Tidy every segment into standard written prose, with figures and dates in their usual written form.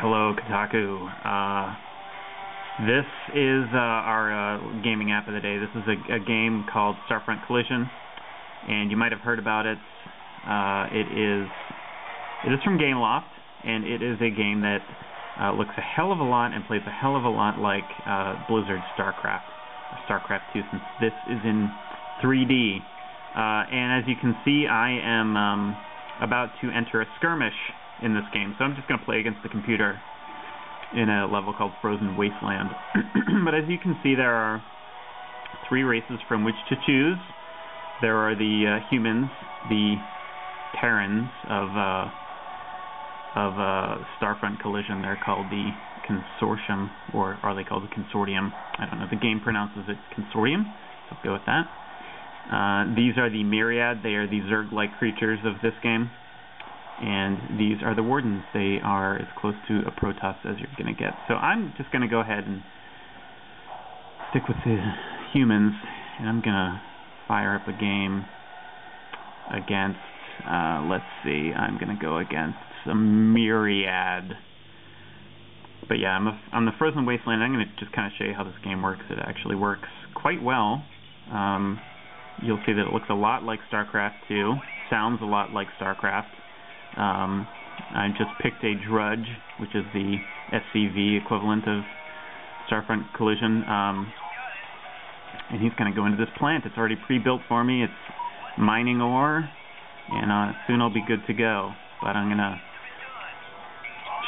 Hello, Kotaku. This is our gaming app of the day. This is a game called Starfront Collision, and you might have heard about it. It is from Gameloft, and it is a game that looks a hell of a lot and plays a hell of a lot like Blizzard's StarCraft, or StarCraft 2, since this is in 3D. And as you can see, I am about to enter a skirmish in this game, so I'm just going to play against the computer in a level called Frozen Wasteland. But as you can see, there are three races from which to choose. There are the humans, the Terrans of Starfront Collision. They're called the Consortium, or are they called the Consortium? I don't know. The game pronounces it Consortium, so I'll go with that. These are the Myriad. They are the Zerg-like creatures of this game. And these are the Wardens. They are as close to a Protoss as you're going to get. So I'm just going to go ahead and stick with the humans, and I'm going to fire up a game against, let's see, I'm going to go against some Myriad. But yeah, on the Frozen Wasteland. I'm going to just kind of show you how this game works. It actually works quite well. You'll see that it looks a lot like StarCraft 2, sounds a lot like StarCraft. I just picked a Drudge, which is the SCV equivalent of Starfront Collision, and he's going to go into this plant. It's already pre-built for me. It's mining ore, and soon I'll be good to go. But I'm going to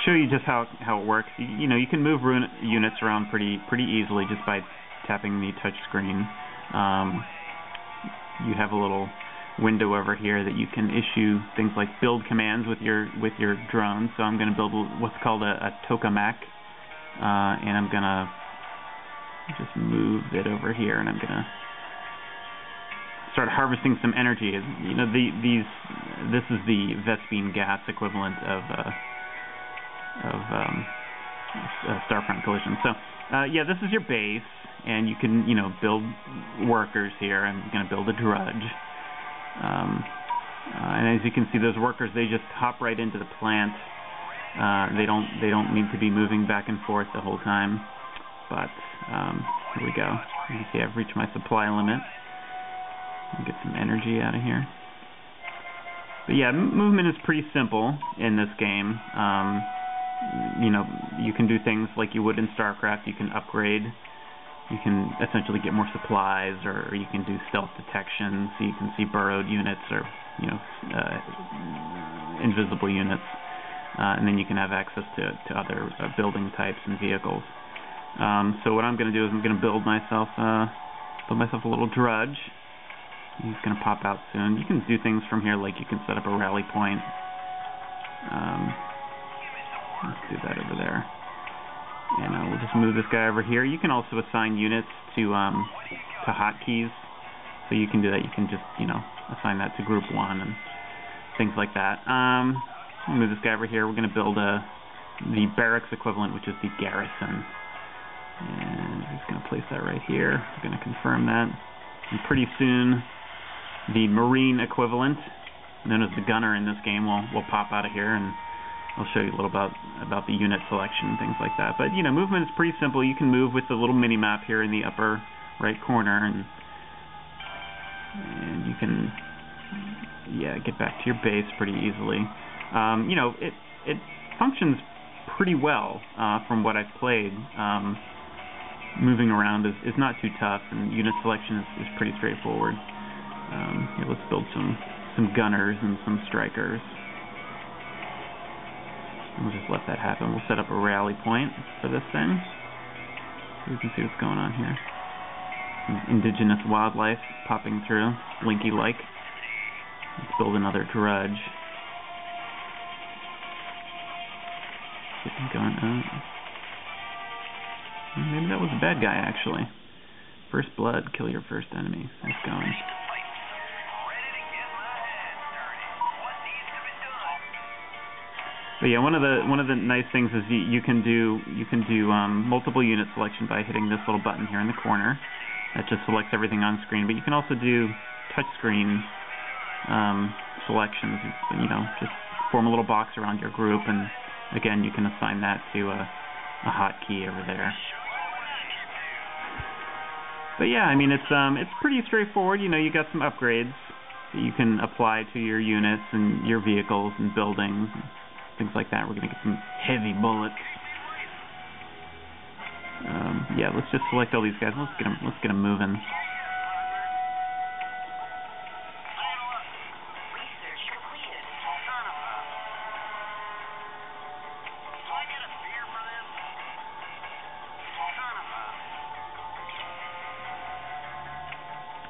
show you just how it works. You know, you can move units around pretty easily just by tapping the touch screen. You have a little window over here that you can issue things like build commands with your drone. So I'm going to build what's called a tokamak, and I'm going to just move it over here, and I'm going to start harvesting some energy. You know, this is the Vespene gas equivalent of Starfront Collision. So yeah, this is your base, and you can build workers here. I'm going to build a Drudge. And as you can see, those workers, they just hop right into the plant. They don't need to be moving back and forth the whole time. But here we go. You can see I've reached my supply limit. Get some energy out of here. But yeah, movement is pretty simple in this game. You can do things like you would in StarCraft. You can upgrade. You can essentially get more supplies, or you can do stealth detection, so you can see burrowed units or invisible units, and then you can have access to other building types and vehicles. So what I'm going to do is I'm going to build myself a little Drudge. He's going to pop out soon. You can do things from here, like you can set up a rally point. Let's do that over there. And we'll just move this guy over here. You can also assign units to hotkeys, so you can do that. You can just assign that to group 1 and things like that. Move this guy over here. We're going to build the barracks equivalent, which is the garrison, and I'm just going to place that right here. We're going to confirm that, and pretty soon the marine equivalent, known as the gunner in this game, will pop out of here, and I'll show you a little about the unit selection and things like that. But movement is pretty simple. You can move with the little mini map here in the upper right corner, and you can get back to your base pretty easily. It functions pretty well from what I've played. Moving around is not too tough, and unit selection is pretty straightforward. Here, let's build some gunners and some strikers. We'll just let that happen. We'll set up a rally point for this thing, so we can see what's going on here. Some indigenous wildlife popping through, Slinky-like. Let's build another Drudge. Getting going up. Maybe that was a bad guy, actually. First blood, kill your first enemy. Nice going. But yeah, one of the nice things is you can do multiple unit selection by hitting this little button here in the corner. That just selects everything on screen. But you can also do touch screen selections. Just form a little box around your group and again, you can assign that to a hotkey over there. But yeah, I mean, it's pretty straightforward. You know, you got some upgrades that you can apply to your units and your vehicles and buildings and things like that. We're gonna get some heavy bullets. Yeah, let's just select all these guys. Let's get them moving.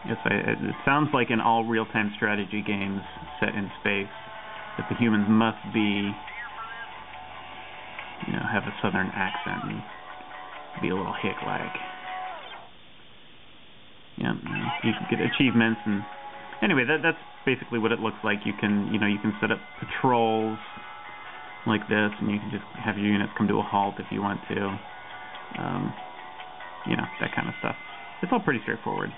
Yes, it sounds like in all real-time strategy games set in space that the humans must be, you know, have a southern accent and be a little hick-like. Yeah, you can get achievements, and anyway, that's basically what it looks like. You can set up patrols like this, and you can just have your units come to a halt if you want to. You know, that kind of stuff. It's all pretty straightforward.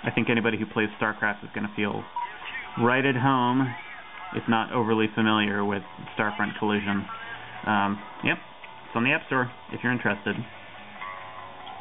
I think anybody who plays StarCraft is going to feel right at home, if not overly familiar with Starfront Collision. Yep, it's on the App Store if you're interested.